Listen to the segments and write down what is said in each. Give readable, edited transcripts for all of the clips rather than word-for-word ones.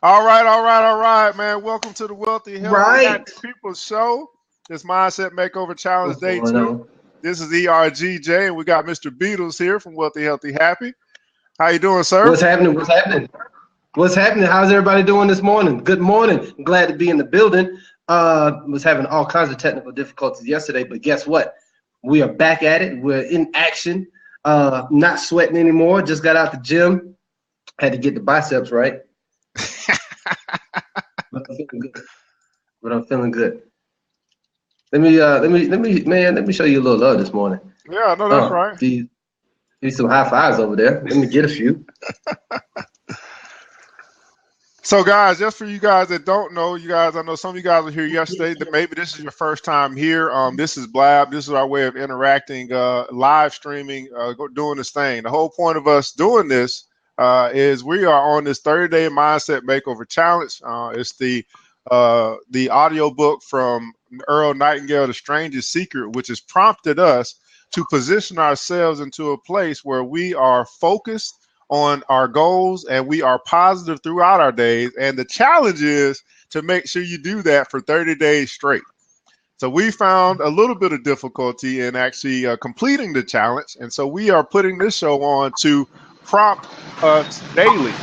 All right, man. Welcome to the Wealthy, Healthy, Right. Happy People Show. This Mindset Makeover Challenge What's Day going 2. on? This is ERGJ, and we got Mr. Beedles here from Wealthy, Healthy, Happy. How you doing, sir? What's happening? What's happening? What's happening? How's everybody doing this morning? Good morning. I'm glad to be in the building. Was having all kinds of technical difficulties yesterday, but guess what? We are back at it. We're in action. Not sweating anymore. Just got out the gym. Had to get the biceps right. But I'm feeling good. Let me show you a little love this morning. Yeah, I know that's right. These some high fives over there. Let me get a few. So, guys, just for you guys that don't know, I know some of you guys were here yesterday. That maybe this is your first time here. This is Blab. This is our way of interacting, live streaming, doing this thing. The whole point of us doing this is we are on this 30-day mindset makeover challenge. It's the audio book from Earl Nightingale, The Strangest Secret, which has prompted us to position ourselves into a place where we are focused on our goals and we are positive throughout our days. And the challenge is to make sure you do that for 30 days straight. So we found a little bit of difficulty in actually completing the challenge. And so we are putting this show on to prompt us daily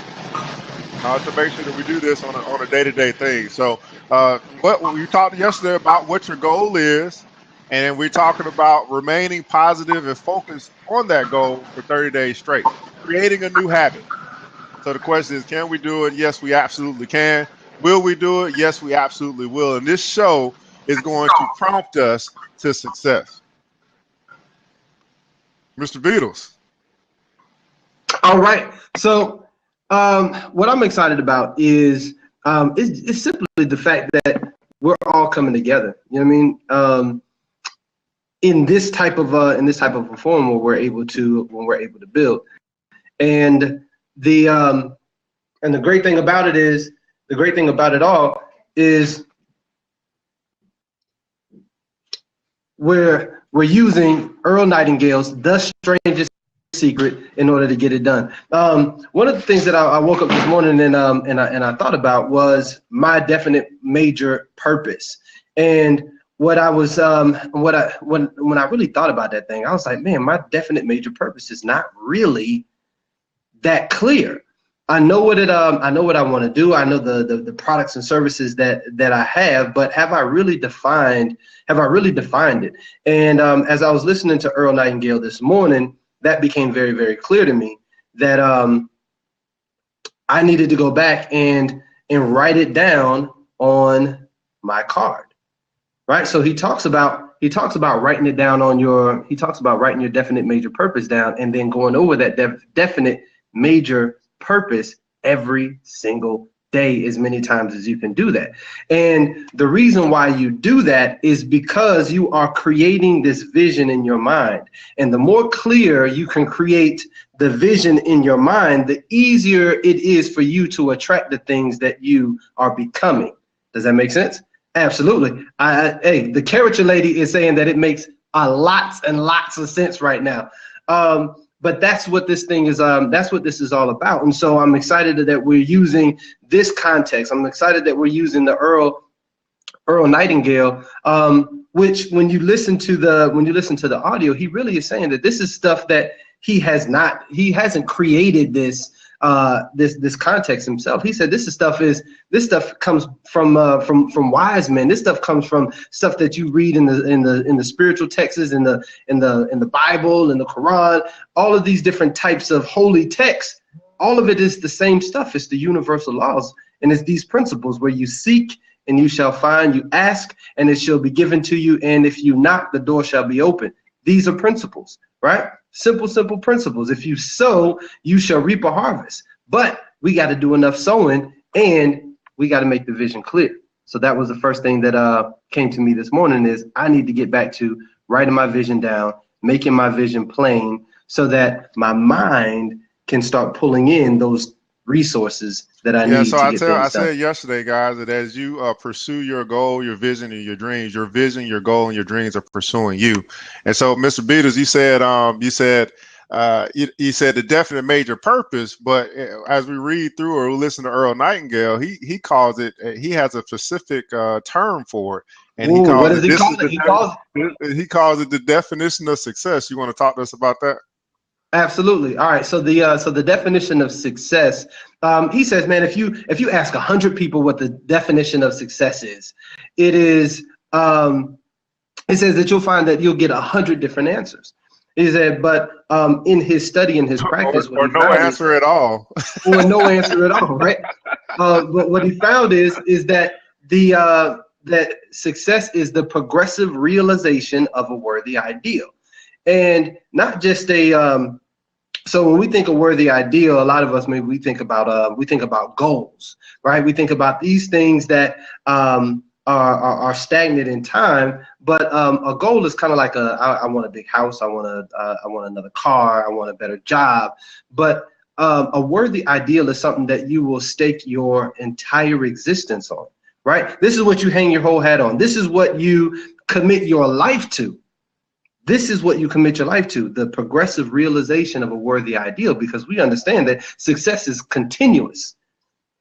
to make sure that we do this on a day-to-day thing. So what we talked yesterday about what your goal is, and we're talking about remaining positive and focused on that goal for 30 days straight, creating a new habit. So the question is, can we do it? Yes, we absolutely can. Will we do it? Yes, we absolutely will. And this show is going to prompt us to success. Mr. Beedles. All right. So what I'm excited about is it's simply the fact that we're all coming together. You know what I mean? In this type of a form where we're able to build. And the great thing about it all is we're using Earl Nightingale's The Strangest Secret in order to get it done. One of the things that I woke up this morning and I thought about was my definite major purpose. And when I really thought about that thing, I was like, man, my definite major purpose is not really that clear. I know what I want to do. I know the products and services that I have, but have I really defined it? And as I was listening to Earl Nightingale this morning, that became very, very clear to me that I needed to go back and write it down on my card. Right, so he talks about writing it down on your. He talks about writing your definite major purpose down, and then going over that definite major purpose every single day, as many times as you can do that. And the reason why you do that is because you are creating this vision in your mind. And the more clear you can create the vision in your mind, the easier it is for you to attract the things that you are becoming. Does that make sense? Absolutely. Hey, the character lady is saying that it makes lots and lots of sense right now. But that's what this thing is. That's what this is all about. And so I'm excited that we're using this context. I'm excited that we're using the Earl Nightingale, which when you listen to the audio, he really is saying that this is stuff that he hasn't created this context himself. He said this stuff comes from wise men. This stuff comes from stuff that you read in the spiritual texts, in the Bible, in the Quran, all of these different types of holy texts. All of it is the same stuff. It's the universal laws, and it's these principles where you seek and you shall find, you ask and it shall be given to you, and if you knock, the door shall be open. These are principles, right? Simple principles. If you sow, you shall reap a harvest. But we got to do enough sowing, and we got to make the vision clear. So that was the first thing that came to me this morning is I need to get back to writing my vision down, making my vision plain, so that my mind can start pulling in those resources that I need to get things done. I said yesterday, guys, that as you pursue your goal, your vision, and your dreams, your vision, your goal, and your dreams are pursuing you. And so, Mr. Beedles, you said You said the definite major purpose, but as we read through or listen to Earl Nightingale, he calls it. He has a specific term for it, and he Ooh, what calls does it. he This call is it? he calls it the definition of success. You want to talk to us about that? Absolutely. All right. So the definition of success, he says, man, if you ask 100 people what the definition of success is, it is it says that you'll find that you'll get 100 different answers. He said, but in his study and his practice, what or he no found is, answer at all. or no answer at all, right? But what he found is that that success is the progressive realization of a worthy ideal, and not just a. So when we think of worthy ideal, a lot of us maybe we think about goals, right? We think about these things that are stagnant in time. But a goal is kind of like I want a big house, I want another car, I want a better job. But a worthy ideal is something that you will stake your entire existence on, right? This is what you hang your whole hat on. This is what you commit your life to. This is what you commit your life to, the progressive realization of a worthy ideal, because we understand that success is continuous,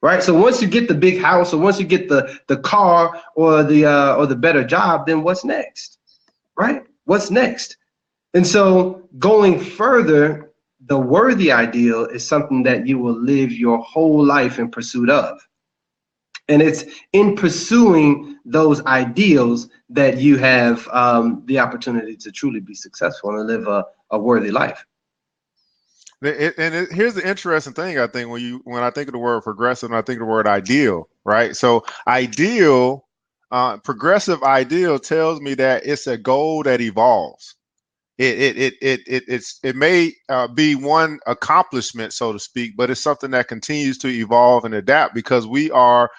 right? So once you get the big house, or once you get the car or the better job, then what's next, right? What's next? And so going further, the worthy ideal is something that you will live your whole life in pursuit of. And it's in pursuing those ideals that you have the opportunity to truly be successful and live a worthy life. Here's the interesting thing. I think when I think of the word progressive, and I think of the word ideal, right? So ideal, progressive ideal tells me that it's a goal that evolves. It may be one accomplishment, so to speak, but it's something that continues to evolve and adapt, because we are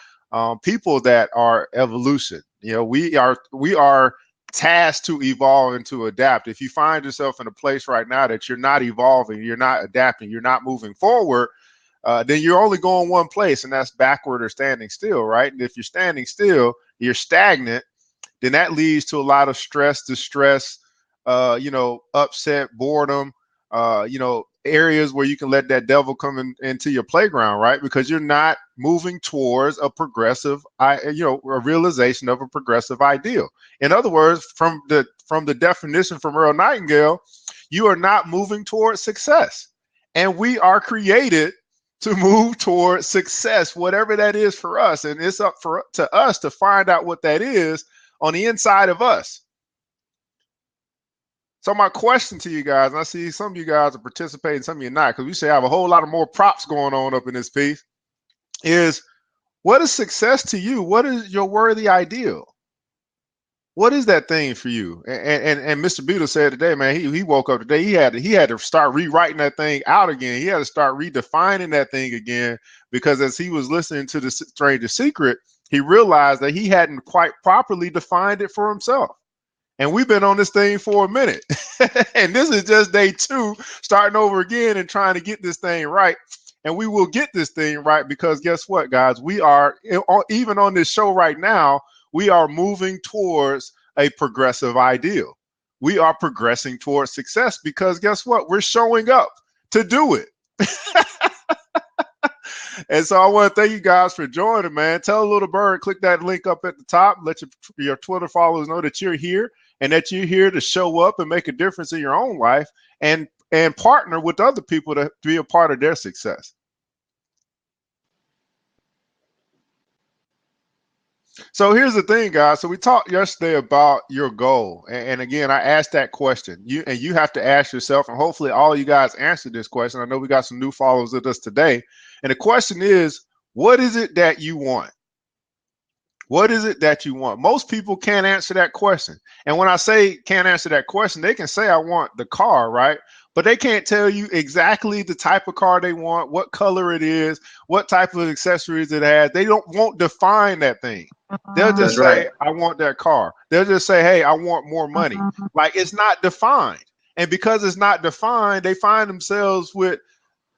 people that are evolution. You know, we are tasked to evolve and to adapt. If you find yourself in a place right now that you're not evolving, you're not adapting, you're not moving forward, then you're only going one place, and that's backward or standing still, right? And if you're standing still, you're stagnant, then that leads to a lot of stress, distress, upset, boredom, areas where you can let that devil come into your playground, right? Because you're not moving towards a progressive, a realization of a progressive ideal. In other words, from the definition from Earl Nightingale, you are not moving towards success. And we are created to move towards success, whatever that is for us. And it's up to us to find out what that is on the inside of us. So my question to you guys, and I see some of you guys are participating, some of you are not, because we say I have a whole lot of more props going on up in this piece, is what is success to you? What is your worthy ideal? What is that thing for you? And Mr. Beedles said today, man, he woke up today, he had to start rewriting that thing out again. He had to start redefining that thing again, because as he was listening to the Stranger Secret, he realized that he hadn't quite properly defined it for himself. And we've been on this thing for a minute. And this is just day 2, starting over again and trying to get this thing right. And we will get this thing right, because guess what, guys? We are, even on this show right now, we are moving towards a progressive ideal. We are progressing towards success, because guess what? We're showing up to do it. And so I want to thank you guys for joining, man. Tell a little bird, click that link up at the top. Let your Twitter followers know that you're here, and that you're here to show up and make a difference in your own life, and partner with other people to be a part of their success. So here's the thing, guys. So we talked yesterday about your goal. And again, I asked that question. You have to ask yourself, and hopefully all you guys answered this question. I know we got some new followers with us today. And the question is, what is it that you want? What is it that you want? Most people can't answer that question. And when I say can't answer that question, they can say, I want the car, right? But they can't tell you exactly the type of car they want, what color it is, what type of accessories it has. They won't define that thing. They'll just say, I want that car. They'll just say, hey, I want more money. Like, it's not defined. And because it's not defined, they find themselves with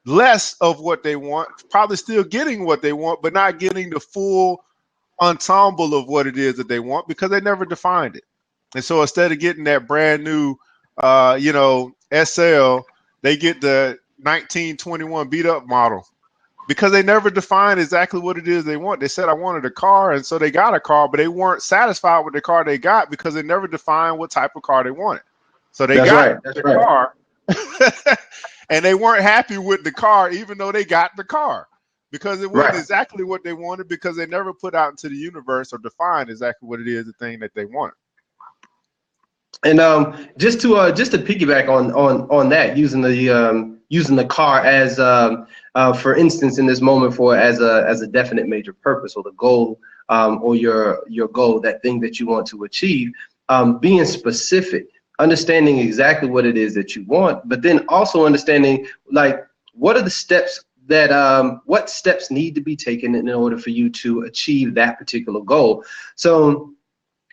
less of what they want, probably still getting what they want, but not getting the full ensemble of what it is that they want, because they never defined it. And so instead of getting that brand new SL, they get the 1921 beat up model because they never defined exactly what it is they want. They said, I wanted a car, and so they got a car, but they weren't satisfied with the car they got because they never defined what type of car they wanted. So they got the car, and they weren't happy with the car, even though they got the car, because it wasn't exactly what they wanted, because they never put out into the universe or defined exactly what it is, the thing that they wanted. And just to piggyback on that, using the car as for instance in this moment as a definite major purpose, or the goal, or your goal, that thing that you want to achieve, being specific, understanding exactly what it is that you want, but then also understanding, like, what are the steps that what steps need to be taken in order for you to achieve that particular goal. So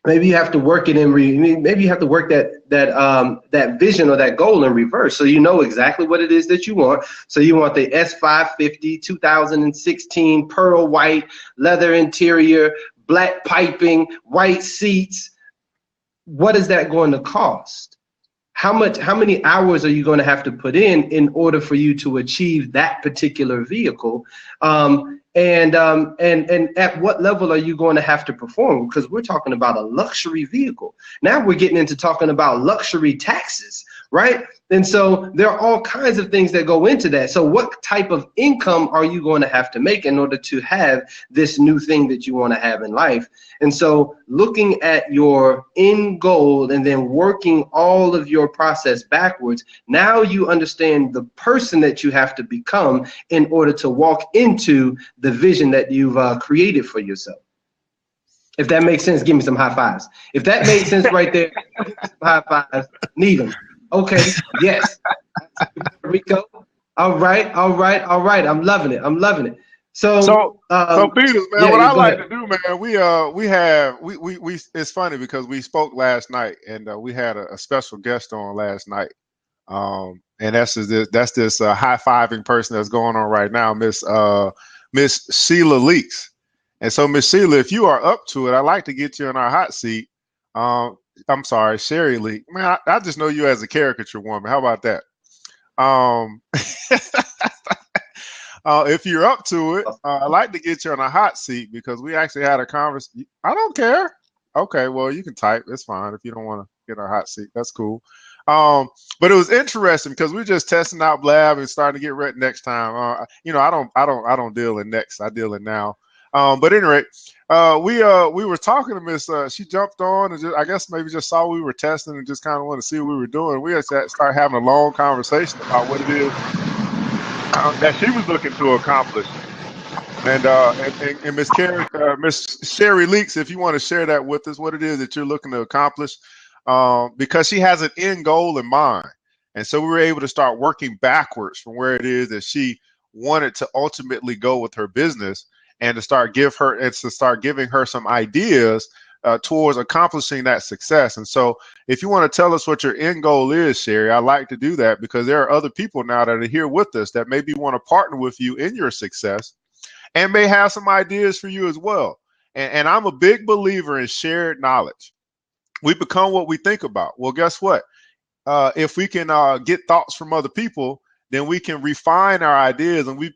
maybe you have to work it in maybe you have to work that vision or that goal in reverse, so you know exactly what it is that you want. So you want the S550 2016 pearl white, leather interior, black piping, white seats. What is that going to cost? How many hours are you going to have to put in order for you to achieve that particular vehicle? And at what level are you going to have to perform? Because we're talking about a luxury vehicle. Now we're getting into talking about luxury taxes, right? And so there are all kinds of things that go into that. So what type of income are you going to have to make in order to have this new thing that you want to have in life? And so looking at your end goal and then working all of your process backwards, now you understand the person that you have to become in order to walk into the vision that you've created for yourself. If that makes sense, give me some high fives. If that made sense right there, high fives, need them. Okay, yes. Rico. All right. I'm loving it. So Beedles, man, what I like to do, man, we it's funny because we spoke last night, and we had a special guest on last night. And that's this high-fiving person that's going on right now, Miss Sheila Leaks. And so, Miss Sheila, if you are up to it, I'd like to get you in our hot seat. I'm sorry, Sherry Leak. Man, I just know you as a caricature woman. How about that? If you're up to it, I'd like to get you on a hot seat because we actually had a conversation. I don't care. Okay, well, you can type. It's fine if you don't want to get a hot seat. That's cool. But it was interesting because we're just testing out Blab and starting to get ready next time. I don't deal in next. I deal in now. But anyway, we were talking to Miss. She jumped on and I guess maybe just saw we were testing and just kind of wanted to see what we were doing. We had to start having a long conversation about what it is that she was looking to accomplish. And Miss Sherry Leaks, if you want to share that with us, what it is that you're looking to accomplish, because she has an end goal in mind. And so we were able to start working backwards from where it is that she wanted to ultimately go with her business, and to start giving her some ideas towards accomplishing that success. And so if you want to tell us what your end goal is, Sherry, I'd like to do that because there are other people now that are here with us that maybe want to partner with you in your success and may have some ideas for you as well. And I'm a big believer in shared knowledge. We become what we think about. Well, guess what? If we can get thoughts from other people, then we can refine our ideas and we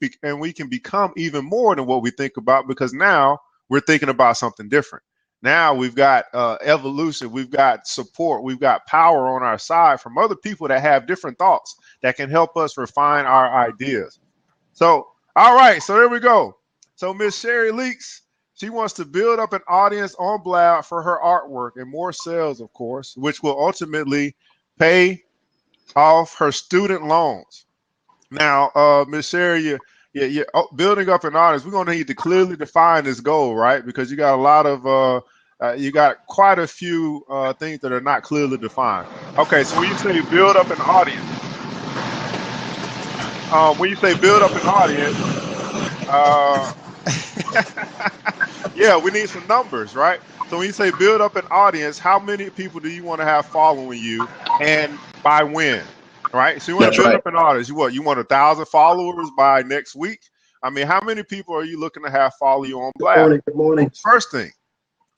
can become even more than what we think about, because now we're thinking about something different. Now we've got evolution, we've got support, we've got power on our side from other people that have different thoughts that can help us refine our ideas. So, all right, so there we go. So Miss Sherry Leaks, she wants to build up an audience on Blab for her artwork and more sales, of course, which will ultimately pay off her student loans. Now, Ms. Sherry, you're building up an audience. We're going to need to clearly define this goal, right? Because you got a lot of, you got quite a few things that are not clearly defined. Okay, so when you say build up an audience, yeah, we need some numbers, right? So when you say build up an audience, how many people do you want to have following you, and by when? Right, so you want to build up an audience. You want 1,000 followers by next week? I mean, how many people are you looking to have follow you on Blab? Good morning. First thing.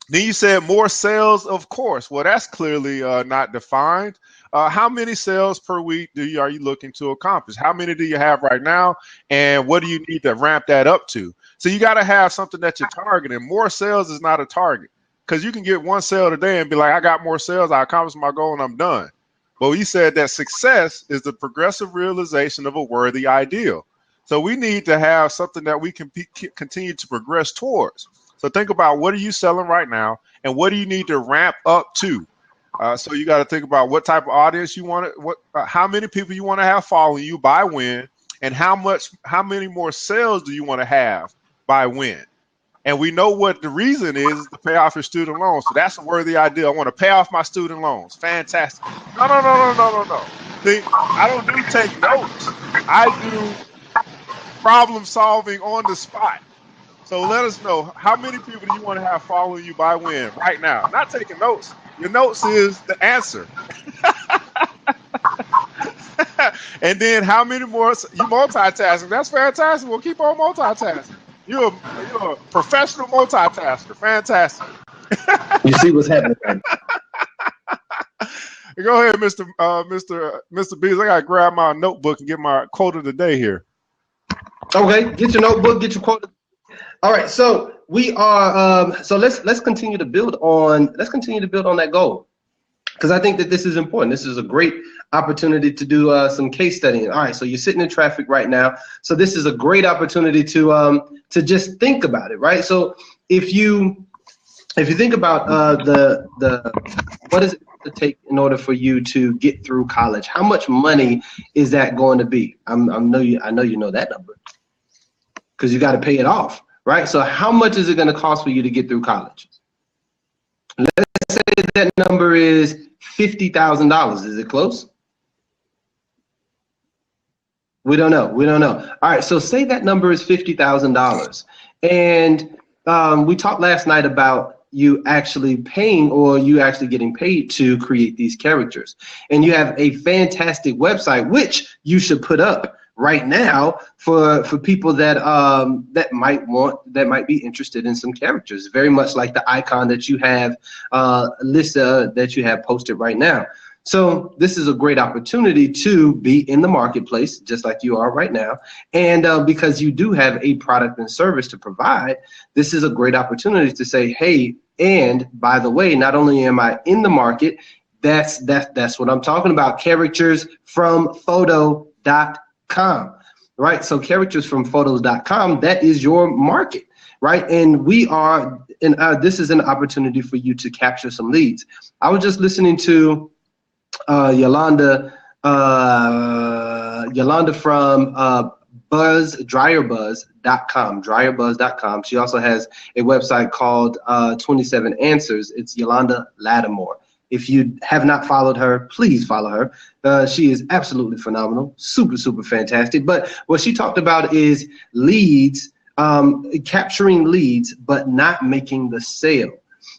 Then you said more sales, of course. Well, that's clearly not defined. how many sales per week are you looking to accomplish? How many do you have right now? And what do you need to ramp that up to? So you got to have something that you're targeting. More sales is not a target, because you can get one sale today and be like, I got more sales, I accomplished my goal, and I'm done. But we said that success is the progressive realization of a worthy ideal. So we need to have something that we can continue to progress towards. So think about, what are you selling right now, and what do you need to ramp up to? So you got to think about what type of audience you want to, how many people you want to have following you by when, and how many more sales do you want to have by when. And we know what the reason is to pay off your student loans. So that's a worthy idea. I want to pay off my student loans. Fantastic. No. See, I don't do take notes. I do problem solving on the spot. So let us know, how many people do you want to have following you by when right now? Not taking notes. Your notes is the answer. And then how many more? You multitasking. That's fantastic. We'll keep on multitasking. You're a professional multitasker. Fantastic. You see what's happening right now. Go ahead, Mr. Beedles. I gotta grab my notebook and get my quote of the day here. Okay, get your notebook, get your quote. All right, so we are. So let's continue to build on. Let's continue to build on that goal, because I think that this is important. This is a great opportunity to do some case studying. All right, so you're sitting in traffic right now. So this is a great opportunity to just think about it, right? So if you think about the what does it take in order for you to get through college? How much money is that going to be? I know you know that number, because you got to pay it off, right? So how much is it going to cost for you to get through college? Let's say that number is $50,000. Is it close? We don't know. All right, so say that number is $50,000. And we talked last night about you actually paying, or you actually getting paid to create these characters. And you have a fantastic website, which you should put up right now for people that might be interested in some characters, very much like the icon that you have that you have posted right now. So this is a great opportunity to be in the marketplace, just like you are right now. And because you do have a product and service to provide, this is a great opportunity to say, hey, and by the way, not only am I in the market, that's what I'm talking about. Characters from photo.com, right? So characters from photos.com, that is your market, right? And this is an opportunity for you to capture some leads. I was just listening to Yolanda from dryerbuzz.com. She also has a website called 27 Answers. It's Yolanda Lattimore. If you have not followed her, please follow her. She is absolutely phenomenal, super fantastic. But what she talked about is leads, capturing leads, but not making the sale.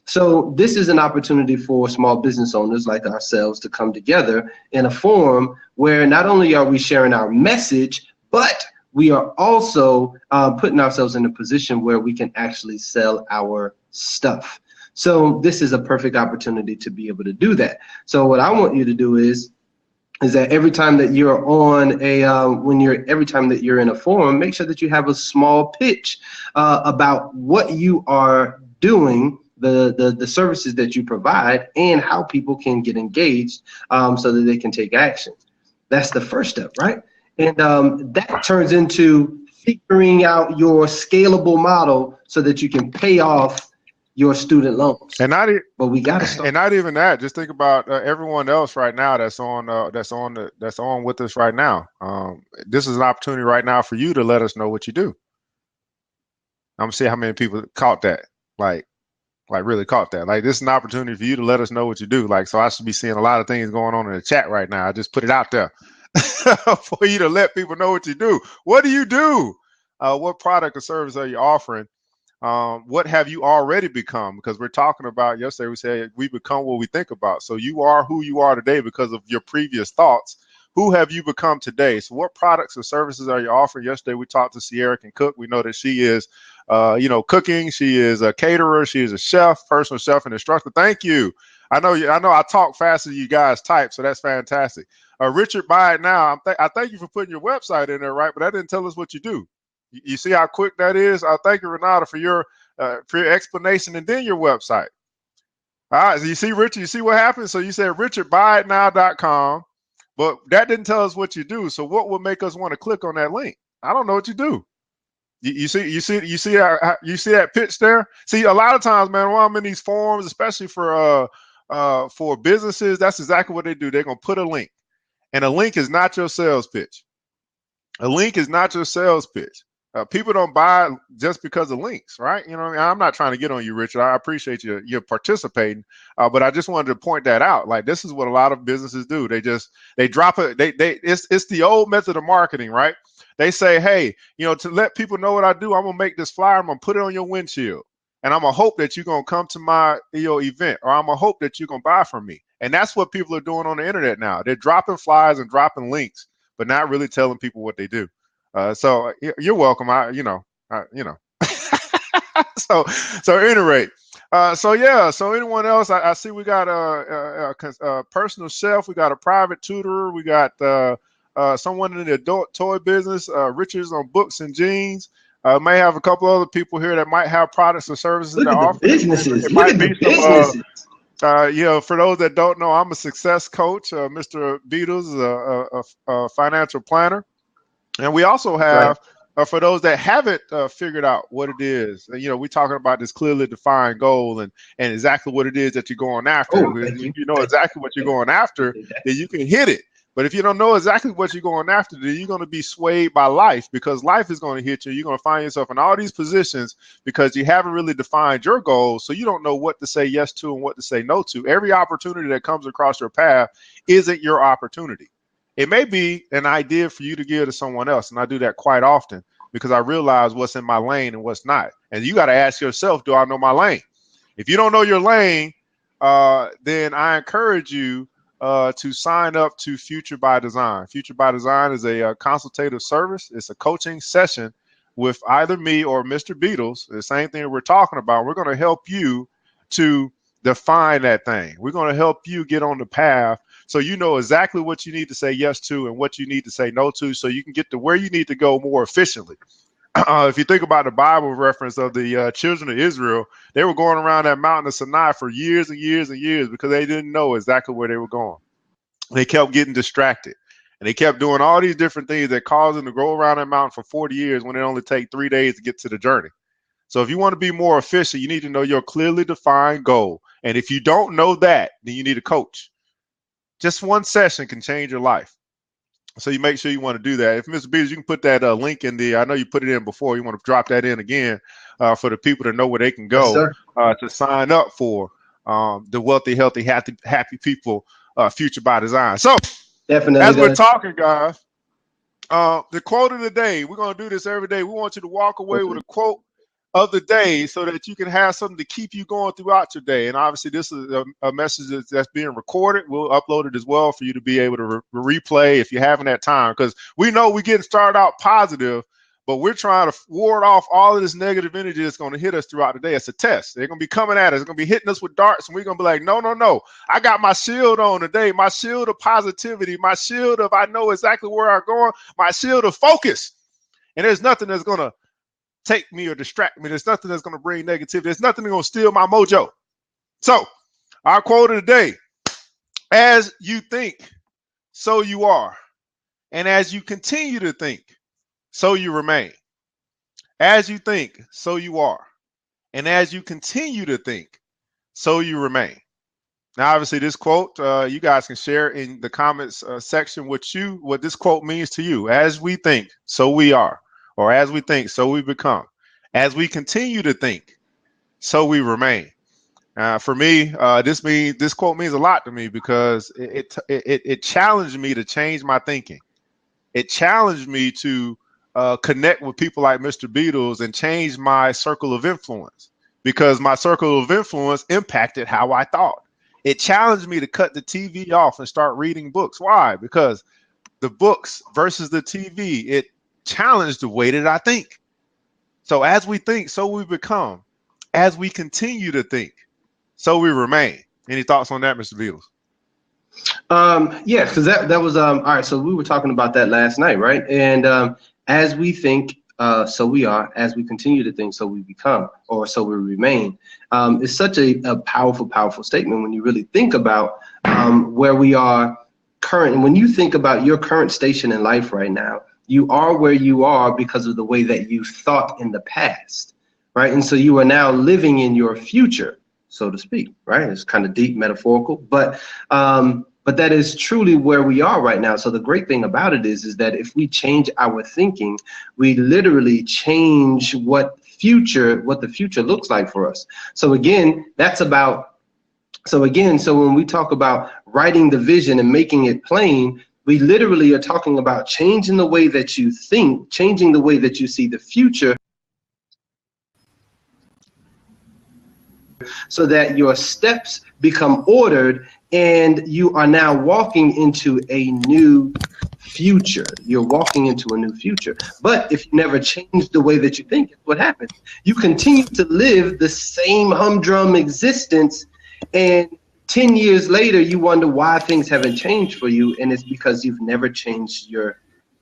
So this is an opportunity for small business owners like ourselves to come together in a forum where not only are we sharing our message, but we are also putting ourselves in a position where we can actually sell our stuff. So this is a perfect opportunity to be able to do that. So what I want you to do is that every time that you're on every time that you're in a forum, make sure that you have a small pitch about what you are doing, the services that you provide, and how people can get engaged so that they can take action. That's the first step, right? And that turns into figuring out your scalable model so that you can pay off your student loans. But we got to start. And not even that. Just think about everyone else right now that's on with us right now. This is an opportunity right now for you to let us know what you do. I'm gonna see how many people caught that. Like really caught that. Like, this is an opportunity for you to let us know what you do. Like, so I should be seeing a lot of things going on in the chat right now. I just put it out there for you to let people know what you do. What do you do? What product or service are you offering? What have you already become? Because we're talking about, yesterday we said we become what we think about. So you are who you are today because of your previous thoughts. Who have you become today? So what products or services are you offering? Yesterday we talked to Sierra can cook. We know that she is cooking. She is a caterer. She is a chef, personal chef and instructor. Thank you. I know you. I know I talk faster than you guys type, so that's fantastic. Richard, buy it now. I thank you for putting your website in there, right? But that didn't tell us what you do. You see how quick that is? I thank you, Renata, for your explanation and then your website. All right, so you see, Richard, you see what happened? So you said richardbuyitnow.com, but that didn't tell us what you do. So what would make us want to click on that link? I don't know what you do. You see that pitch there? See, a lot of times, man, while I'm in these forums, especially for businesses, that's exactly what they do. They're gonna put a link, and a link is not your sales pitch. A link is not your sales pitch. People don't buy just because of links, right? You know, what I mean? I'm not trying to get on you, Richard. I appreciate you participating, but I just wanted to point that out. Like, this is what a lot of businesses do. They drop it. It's the old method of marketing, right? They say, hey, you know, to let people know what I do, I'm gonna make this flyer. I'm gonna put it on your windshield, and I'm gonna hope that you're gonna come to my event, or I'm gonna hope that you're gonna buy from me. And that's what people are doing on the internet now. They're dropping flyers and dropping links, but not really telling people what they do. So you're welcome. So at any rate, so yeah. So anyone else? I see we got a personal chef. We got a private tutor. We got someone in the adult toy business. Richard's on books and jeans. May have a couple other people here that might have products or services to offer. Businesses. Look at the businesses. You know, for those that don't know, I'm a success coach. Mr. Beedles is a financial planner. And we also have, for those that haven't figured out what it is, you know, we're talking about this clearly defined goal and exactly what it is that you're going after. If you know exactly what you're going after, then you can hit it. But if you don't know exactly what you're going after, then you're going to be swayed by life, because life is going to hit you. You're going to find yourself in all these positions because you haven't really defined your goals. So you don't know what to say yes to and what to say no to. Every opportunity that comes across your path isn't your opportunity. It may be an idea for you to give to someone else. And I do that quite often because I realize what's in my lane and what's not. And you got to ask yourself, do I know my lane? If you don't know your lane, then I encourage you to sign up to Future by Design. Future by Design is a consultative service. It's a coaching session with either me or Mr. Beedles. The same thing we're talking about. We're going to help you to define that thing. We're going to help you get on the path so you know exactly what you need to say yes to and what you need to say no to, so you can get to where you need to go more efficiently. If you think about the Bible reference of the children of Israel, they were going around that mountain of Sinai for years and years and years because they didn't know exactly where they were going. They kept getting distracted, and they kept doing all these different things that caused them to go around that mountain for 40 years when it only takes 3 days to get to the journey. So if you want to be more efficient, you need to know your clearly defined goal. And if you don't know that, then you need a coach. Just one session can change your life. So you make sure you want to do that. If Mr. Beedles, you can put that link in the, I know you put it in before, you want to drop that in again for the people to know where they can go to sign up for the Wealthy, Healthy, Happy People Future by Design. So definitely, as we're talking, guys, the quote of the day, we're going to do this every day. We want you to walk away with a quote of the day so that you can have something to keep you going throughout your day. And obviously this is a message that's being recorded. We'll upload it as well for you to be able to replay if you're having that time, because we know we're getting started out positive, but we're trying to ward off all of this negative energy that's going to hit us throughout the day. It's a test. They're going to be coming at us. They're going to be hitting us with darts, and we're going to be like, no. I got my shield on today, my shield of positivity, my shield of I know exactly where I'm going, my shield of focus. And there's nothing that's going to take me or distract me. There's nothing that's going to bring negativity. There's nothing that's going to steal my mojo. So our quote of the day: as you think, so you are. And as you continue to think, so you remain. As you think, so you are. And as you continue to think, so you remain. Now, obviously, this quote, you guys can share in the comments section what this quote means to you. As we think, so we are. Or as we think, so we become. As we continue to think, so we remain. For me, this quote means a lot to me because it challenged me to change my thinking. It challenged me to connect with people like Mr. Beedles and change my circle of influence, because my circle of influence impacted how I thought. It challenged me to cut the TV off and start reading books. Why? Because the books versus the TV, it challenged the way that I think. So as we think, so we become. As we continue to think, so we remain. Any thoughts on that, Mr. Beedles? Yeah, because that was all right. So we were talking about that last night, right? And as we think, so we are. As we continue to think, so we become, or so we remain. It's such a powerful, powerful statement when you really think about where we are current. And when you think about your current station in life right now, you are where you are because of the way that you thought in the past, right? And so you are now living in your future, so to speak, right? It's kind of deep, metaphorical, but that is truly where we are right now. So the great thing about it is that if we change our thinking, we literally change what the future looks like for us. So again, so when we talk about writing the vision and making it plain, we literally are talking about changing the way that you think, changing the way that you see the future, so that your steps become ordered and you are now walking into a new future. You're walking into a new future. But if you never change the way that you think, what happens? You continue to live the same humdrum existence, and 10 years later, you wonder why things haven't changed for you, and it's because you've never changed your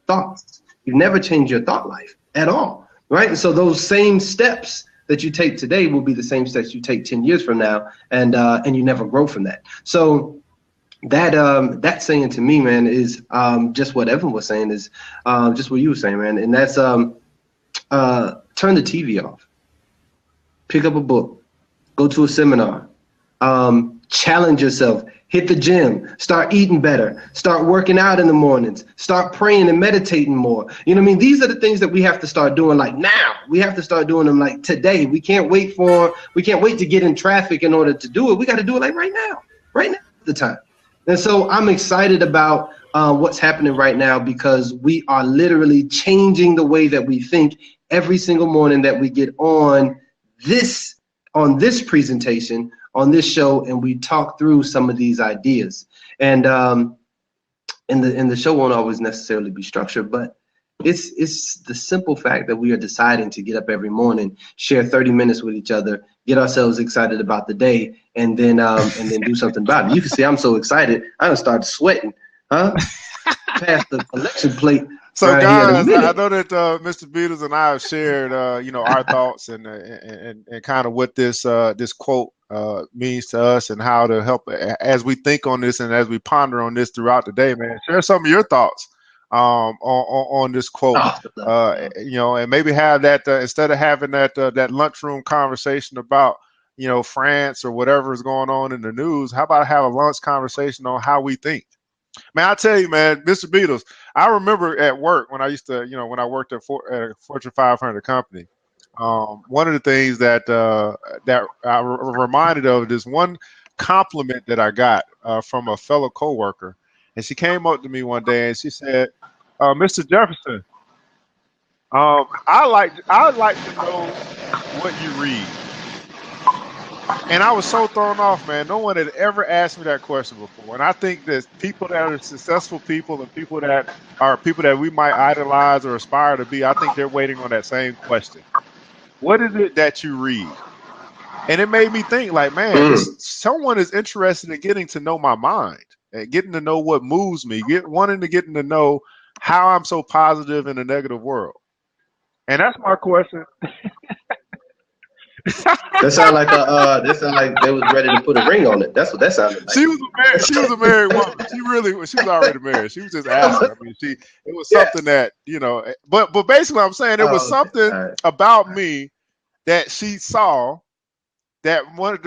thoughts. You've never changed your thought life at all, right? And so those same steps that you take today will be the same steps you take 10 years from now, and you never grow from that. So that saying to me, man, is just what Evan was saying, is just what you were saying, man, and that's turn the TV off, pick up a book, go to a seminar, challenge yourself, hit the gym, start eating better, start working out in the mornings, start praying and meditating more. You know what I mean? These are the things that we have to start doing like now. We have to start doing them like today. We can't wait to get in traffic in order to do it. We got to do it like right now at the time. And so I'm excited about what's happening right now, because we are literally changing the way that we think every single morning that we get on this presentation, on this show, and we talk through some of these ideas. And the show won't always necessarily be structured, but it's the simple fact that we are deciding to get up every morning, share 30 minutes with each other, get ourselves excited about the day, and then do something about it. You can see I'm so excited, I done started sweating, huh? Past the collection plate. So right, guys, I know that Mr. Beedles and I have shared, our thoughts and kind of what this quote means to us, and how to help as we think on this and as we ponder on this throughout the day, man. Share some of your thoughts on this quote, and maybe have that instead of having that lunchroom conversation about France or whatever is going on in the news. How about have a lunch conversation on how we think? Man, I tell you, man, Mr. Beedles, I remember at work when I used to, when I worked at a Fortune 500 company, one of the things that I reminded of is one compliment that I got from a fellow coworker. And she came up to me one day and she said, Mr. Jefferson, I'd like to know what you read. And I was so thrown off, man. No one had ever asked me that question before. And I think that people that are successful people and people that we might idolize or aspire to be, I think they're waiting on that same question. What is it that you read? And it made me think, like, man, someone is interested in getting to know my mind and getting to know what moves me, wanting to get to know how I'm so positive in a negative world. And that's my question. That sound like they was ready to put a ring on it. That's what that sounded like. She was a married woman. She was already married. She was just asking. I mean, it was something that, but basically I'm saying it was something about me that she saw that made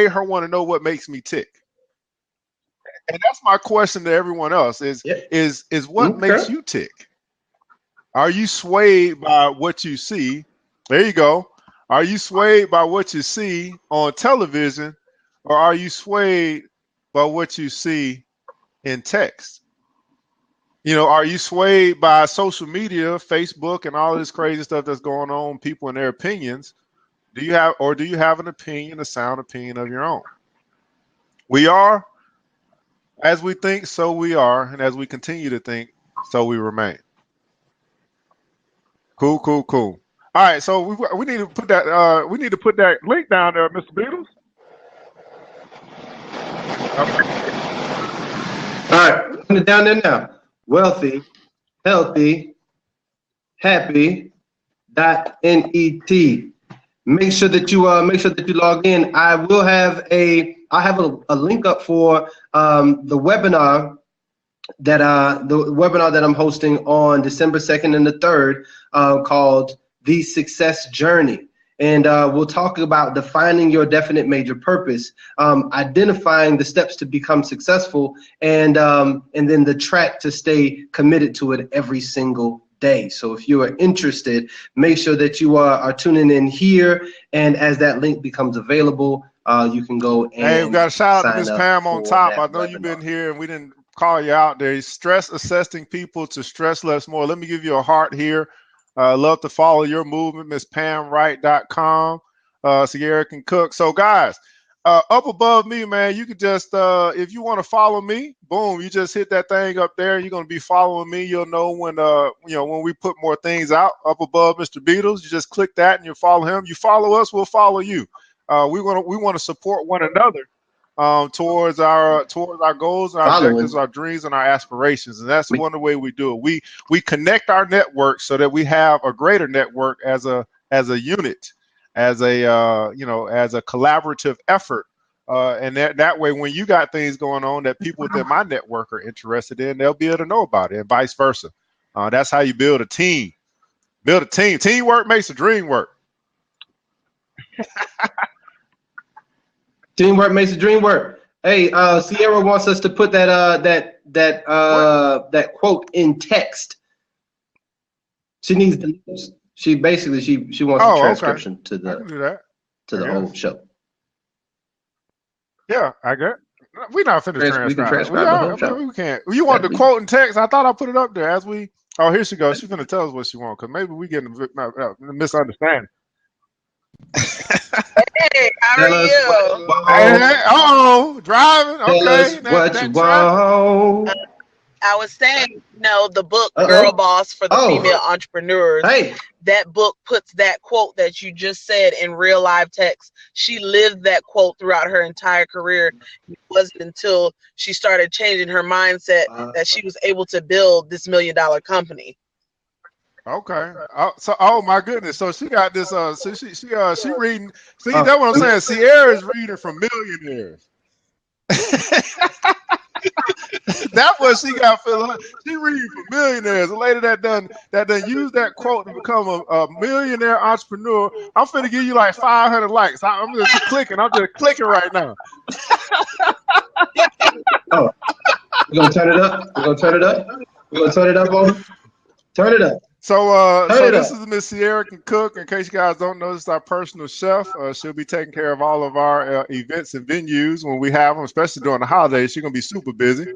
her want to know what makes me tick. And that's my question to everyone else is what makes you tick? Are you swayed by what you see? There you go. Are you swayed by what you see on television, or are you swayed by what you see in text? Are you swayed by social media, Facebook, and all this crazy stuff that's going on, people and their opinions? Do you have an opinion, a sound opinion of your own? We are, as we think, so we are, and as we continue to think, so we remain. Cool. All right, so we need to put that link down there, Mr. Beedles. Down there now. Wealthy, healthy, happy. .net. Make sure that you log in. I'll have a link up for the webinar that I'm hosting on December 2nd and the 3rd called The Success Journey. And we'll talk about defining your definite major purpose, identifying the steps to become successful, and then the track to stay committed to it every single day. So if you are interested, make sure that you are tuning in here, and as that link becomes available, you can go and hey, we got a shout out to Miss Pam on top. I know webinar. you've been here and we didn't call you out there. Stress assessing people to stress less more. Let me give you a heart here. Love to follow your movement, MissPamWright.com. Sierra can cook. So guys, up above me, man, you could just if you want to follow me, boom, you just hit that thing up there. You're gonna be following me. You'll know when when we put more things out up above Mr. Beedles. You just click that and you follow him. You follow us, we'll follow you. We want to support one another towards our goals, our objectives, our dreams, and our aspirations. And that's one of the way we do it. We connect our network so that we have a greater network as a unit, as a as a collaborative effort. And that way, when you got things going on that people within my network are interested in, they'll be able to know about it, and vice versa. That's how you build a team. Build a team. Teamwork makes the dream work. Teamwork makes the dream work. Hey, Sierra wants us to put that quote in text. She needs the notes. She wants a transcription to the whole show. Yeah, I get it. We're not finished transcribing. We can transcribe the whole show. We can't. You want the quote in text? I thought I put it up there as we. Oh, here she goes. She's gonna tell us what she wants, because maybe we get a misunderstanding. Hey, how are you? Driving. Okay. What you want? I was saying, the book Girl Boss for the Female Entrepreneurs. Hey. That book puts that quote that you just said in real live text. She lived that quote throughout her entire career. It wasn't until she started changing her mindset that she was able to build this $1 million company. Okay. Oh my goodness. So she got this. She reading. See, that's what I'm saying. Sierra's reading from millionaires. That's what she got feeling. She reading from millionaires. A lady that done used that quote to become a millionaire entrepreneur. I'm finna give you like 500 likes. I'm just clicking. I'm just clicking right now. We're gonna turn it up. We're gonna turn it up. We're gonna turn it up. Turn it up. So this is Miss Sierra can cook. In case you guys don't know, this is our personal chef. She'll be taking care of all of our events and venues when we have them, especially during the holidays. She's gonna be super busy.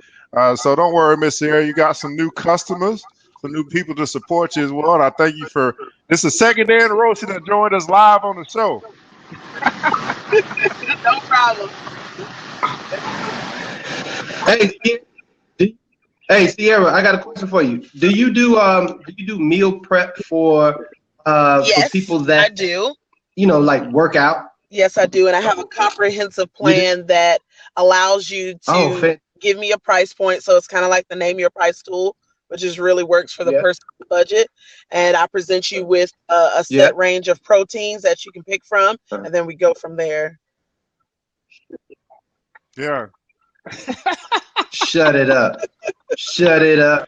So don't worry, Miss Sierra. You got some new customers, some new people to support you as well. And I thank you for this. Is the second day in a row she done joined us live on the show. No problem. Hey, Sierra, I got a question for you. Do you do meal prep for people that I do. Like work out? Yes, I do, and I have a comprehensive plan that allows you to give me a price point. So it's kind of like the name your price tool, which just really works for the person's budget. And I present you with a set range of proteins that you can pick from, and then we go from there. Yeah. Shut it up. Shut it up.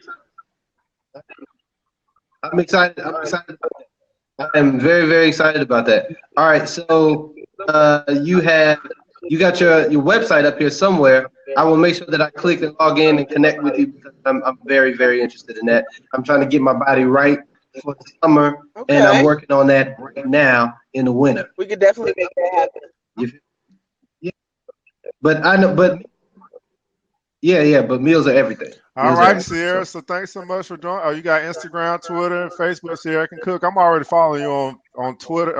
I'm excited. I'm excited about that. I am very, very excited about that. All right, so you got your website up here somewhere. I will make sure that I click and log in and connect with you, because I'm very, very interested in that. I'm trying to get my body right for the summer, and I'm working on that right now in the winter. We could definitely make that happen. But I know, but meals are everything. All right, Sierra. So thanks so much for joining. Oh, you got Instagram, Twitter, and Facebook. Sierra can cook. I'm already following you on Twitter,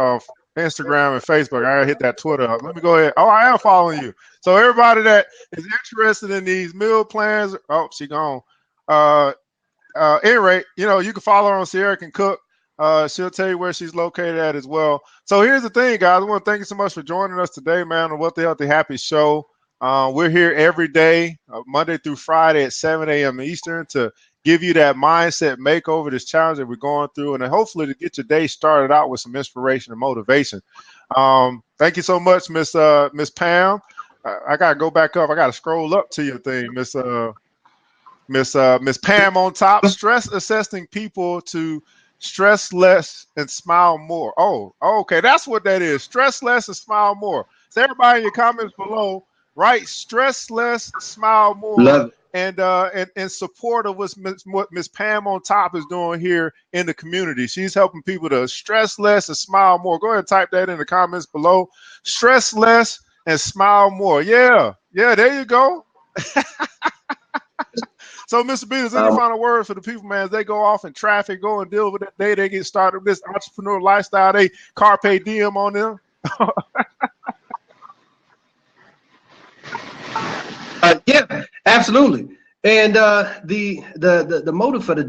Instagram, and Facebook. I gotta hit that Twitter up. Let me go ahead. Oh, I am following you. So everybody that is interested in these meal plans. Oh, she gone. Any rate, you can follow her on Sierra Can Cook. She'll tell you where she's located at as well. So here's the thing, guys. I want to thank you so much for joining us today, man, on What the Healthy Happy Show. We're here every day, Monday through Friday at 7 a.m. Eastern, to give you that mindset makeover, this challenge that we're going through, and then hopefully to get your day started out with some inspiration and motivation. Thank you so much, Miss Pam. I gotta go back up. I gotta scroll up to your thing, Miss Pam on top. Stress assessing people to stress less and smile more. Oh, okay, that's what that is. Stress less and smile more. So everybody in your comments below, write stress less, smile more. Love it. And in support of what Miss Pam on top is doing here in the community. She's helping people to stress less and smile more. Go ahead and type that in the comments below. Stress less and smile more. Yeah, there you go. So, Mr. Beedles, any final words for the people, man, as they go off in traffic, go and deal with that day, they get started with this entrepreneur lifestyle, they carpe diem on them? Yeah, absolutely. And the motive for the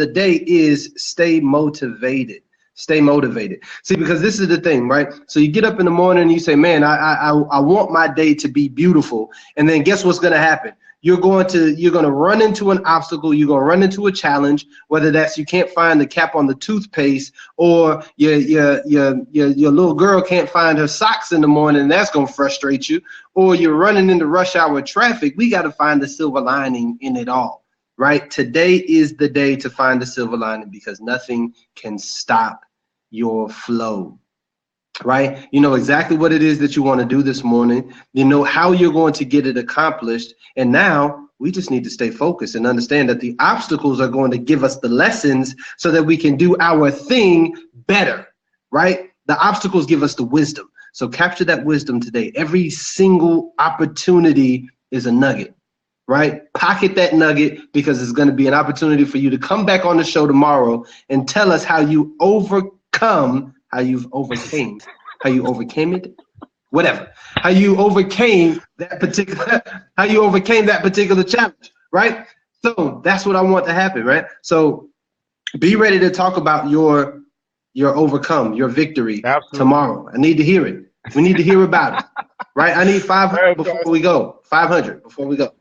day, is stay motivated. Stay motivated. See, because this is the thing, right? So you get up in the morning and you say, man, I want my day to be beautiful. And then guess what's going to happen? You're going to run into an obstacle. You're going to run into a challenge, whether that's you can't find the cap on the toothpaste, or your little girl can't find her socks in the morning, and that's going to frustrate you, or you're running into rush hour traffic. We got to find the silver lining in it all, right? Today is the day to find the silver lining, because nothing can stop your flow. Right? You know exactly what it is that you want to do this morning. You know how you're going to get it accomplished. And now we just need to stay focused and understand that the obstacles are going to give us the lessons so that we can do our thing better. Right? The obstacles give us the wisdom. So capture that wisdom today. Every single opportunity is a nugget. Right? Pocket that nugget, because it's going to be an opportunity for you to come back on the show tomorrow and tell us how you overcame it, whatever. How you overcame that particular challenge, right? So that's what I want to happen, right? So be ready to talk about your overcome, your victory. Absolutely. Tomorrow. I need to hear it. We need to hear about it, right? I need 500 before we go. 500 before we go.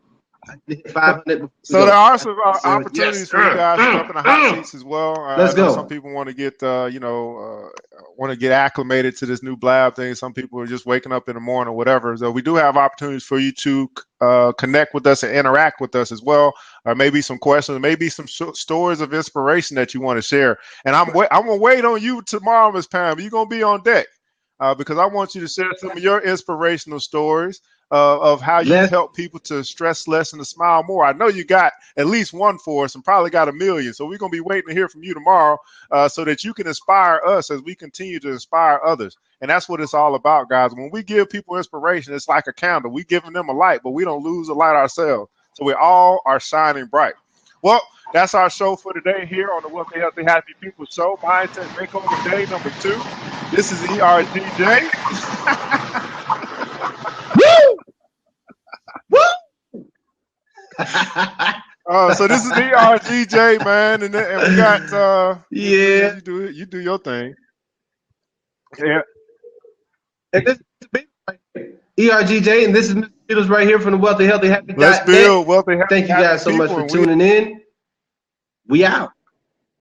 So there are some opportunities for you guys to jump in the hot seats as well. Let's go. Some people want to get, want to get acclimated to this new Blab thing. Some people are just waking up in the morning or whatever. So we do have opportunities for you to connect with us and interact with us as well. Maybe some questions, maybe some stories of inspiration that you want to share. And I'm gonna wait on you tomorrow, Ms. Pam. You're gonna be on deck because I want you to share some of your inspirational stories. Of how you help people to stress less and to smile more. I know you got at least one for us and probably got a million. So we're going to be waiting to hear from you tomorrow so that you can inspire us as we continue to inspire others. And that's what it's all about, guys. When we give people inspiration, it's like a candle. We're giving them a light, but we don't lose the light ourselves. So we all are shining bright. Well, that's our show for today here on the Wealthy, Healthy, Happy People Show. Mindset Makeover Day number 2. This is ERGJ. So this is ERGJ, man, and we got you do your thing. Yeah. And this is ERGJ, and this is Mr. Beedles right here from the Wealthy, Healthy, Happy. Let's build wealthy, happy. Thank you guys so much for tuning in. We out.